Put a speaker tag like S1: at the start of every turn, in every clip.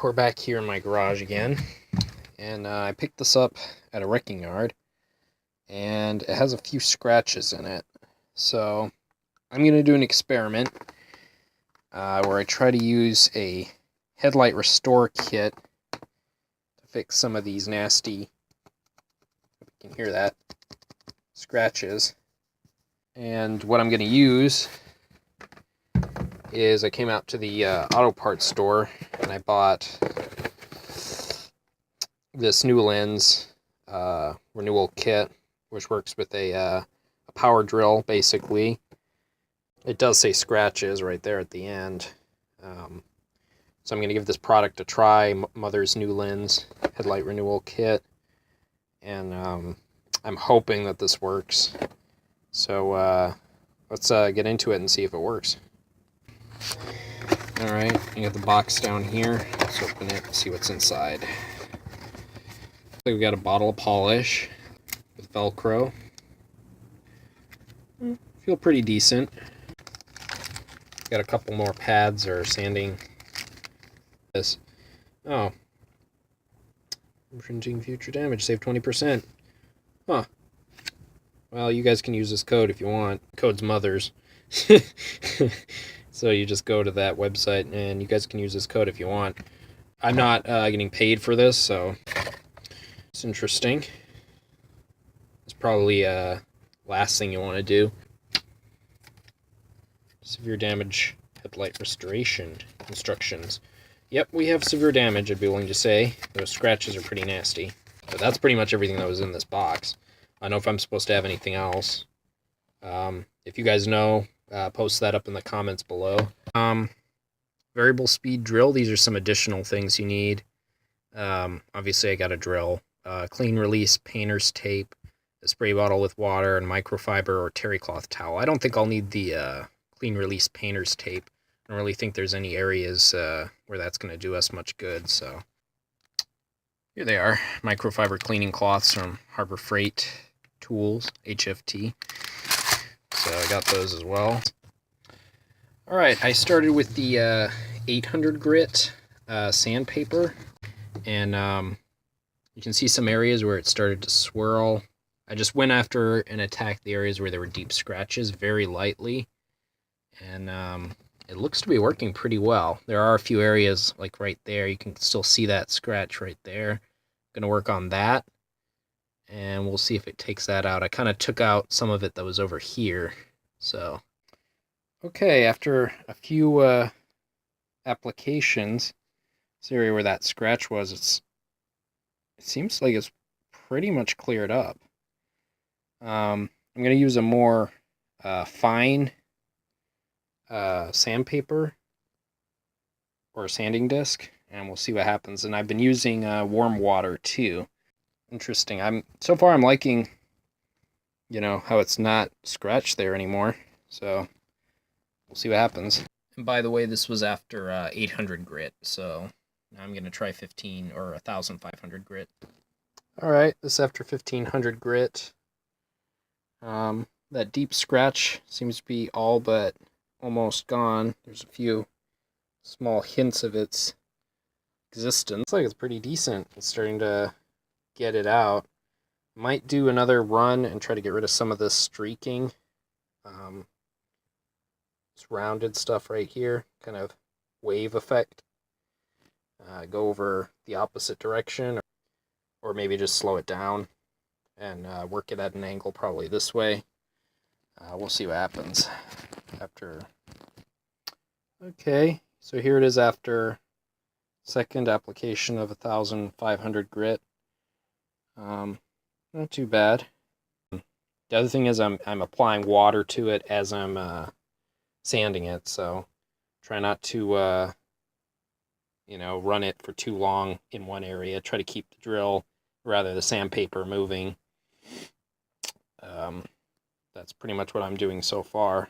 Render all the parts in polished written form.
S1: we're back here in my garage again, and I picked this up at a wrecking yard, and it has a few scratches in it. So I'm going to do an experiment where I try to use a headlight restore kit to fix some of these nasty, you can hear that, scratches. And what I'm going to use is I came out to the auto parts store and I bought this new lens renewal kit, which works with a power drill, basically. It does say scratches right there at the end. So I'm going to give this product a try, Mother's New Lens Headlight Renewal Kit. And I'm hoping that this works. So let's get into it and see if it works. Alright, you got the box down here. Let's open it and see what's inside. So we got a bottle of polish with Velcro. Feel pretty decent. Got a couple more pads or sanding. This. Oh. Infringing future damage. Save 20%. Huh. Well, you guys can use this code if you want. Code's Mothers. So you just go to that website and you guys can use this code if you want. I'm not getting paid for this, so it's interesting. It's probably last thing you want to do. Severe damage headlight restoration instructions. Yep, we have severe damage, I'd be willing to say. Those scratches are pretty nasty. But that's pretty much everything that was in this box. I don't know if I'm supposed to have anything else. If you guys know, post that up in the comments below. Variable speed drill. These are some additional things you need. Obviously, I got a drill. Clean release painter's tape, a spray bottle with water, and microfiber or terry cloth towel. I don't think I'll need the clean release painter's tape. I don't really think there's any areas where that's going to do us much good. So here they are, microfiber cleaning cloths from Harbor Freight Tools, HFT. So I got those as well. Alright, I started with the 800 grit sandpaper, and you can see some areas where it started to swirl. I just went after and attacked the areas where there were deep scratches very lightly, and it looks to be working pretty well. There are a few areas, like right there, you can still see that scratch right there. I'm going to work on that, and we'll see if it takes that out. I kind of took out some of it that was over here, so. Okay, after a few applications, this area where that scratch was, it seems like it's pretty much cleared up. I'm going to use a more fine sandpaper or a sanding disc, and we'll see what happens. And I've been using warm water too. Interesting. So far I'm liking, how it's not scratched there anymore. So we'll see what happens. And by the way, this was after 800 grit, so now I'm going to try 15 or 1,500 grit. Alright, this after 1,500 grit. That deep scratch seems to be all but almost gone. There's a few small hints of its existence. Looks like it's pretty decent. It's starting to get it out. Might do another run and try to get rid of some of this streaking. This rounded stuff right here, kind of wave effect. Go over the opposite direction, or maybe just slow it down and work it at an angle probably this way. We'll see what happens after. Okay, so here it is after second application of 1,500 grit. Not too bad. The other thing is I'm applying water to it as I'm sanding it, so try not to run it for too long in one area. Try to keep the drill, rather the sandpaper, moving. That's pretty much what I'm doing so far.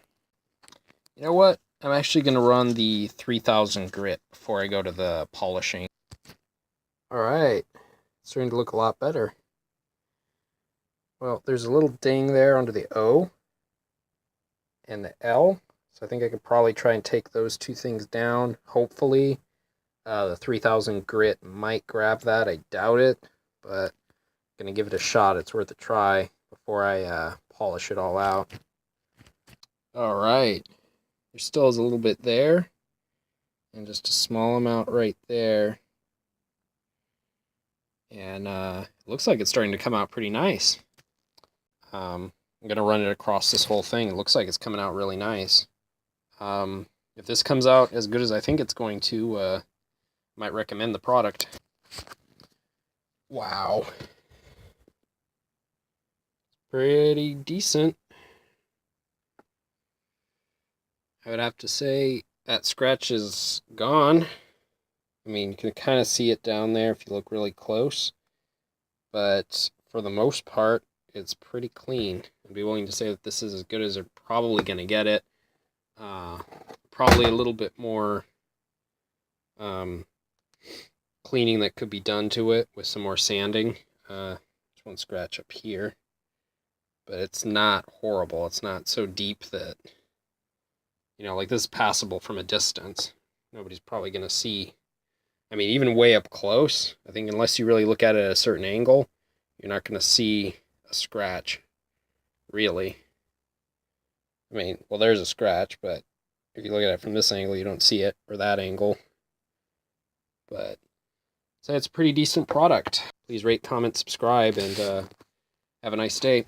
S1: You know what? I'm actually going to run the 3,000 grit before I go to the polishing. Alright, it's starting to look a lot better. Well, there's a little ding there under the O and the L, so I think I could probably try and take those two things down, hopefully. The 3000 grit might grab that. I doubt it, but I'm going to give it a shot. It's worth a try before I polish it all out. All right. There still is a little bit there, and just a small amount right there. And it looks like it's starting to come out pretty nice. I'm going to run it across this whole thing. It looks like it's coming out really nice. If this comes out as good as I think it's going to, might recommend the product. Wow. Pretty decent. I would have to say that scratch is gone. I mean, you can kind of see it down there if you look really close. But for the most part, it's pretty clean. I'd be willing to say that this is as good as they're probably going to get it. Probably a little bit more cleaning that could be done to it with some more sanding. There's one scratch up here. But it's not horrible. It's not so deep that, you know, like this is passable from a distance. Nobody's probably going to see. I mean, even way up close, I think unless you really look at it at a certain angle, you're not going to see a scratch, really. I mean, well, there's a scratch, but if you look at it from this angle, you don't see it, or that angle. But so it's a pretty decent product. Please rate, comment, subscribe, and have a nice day.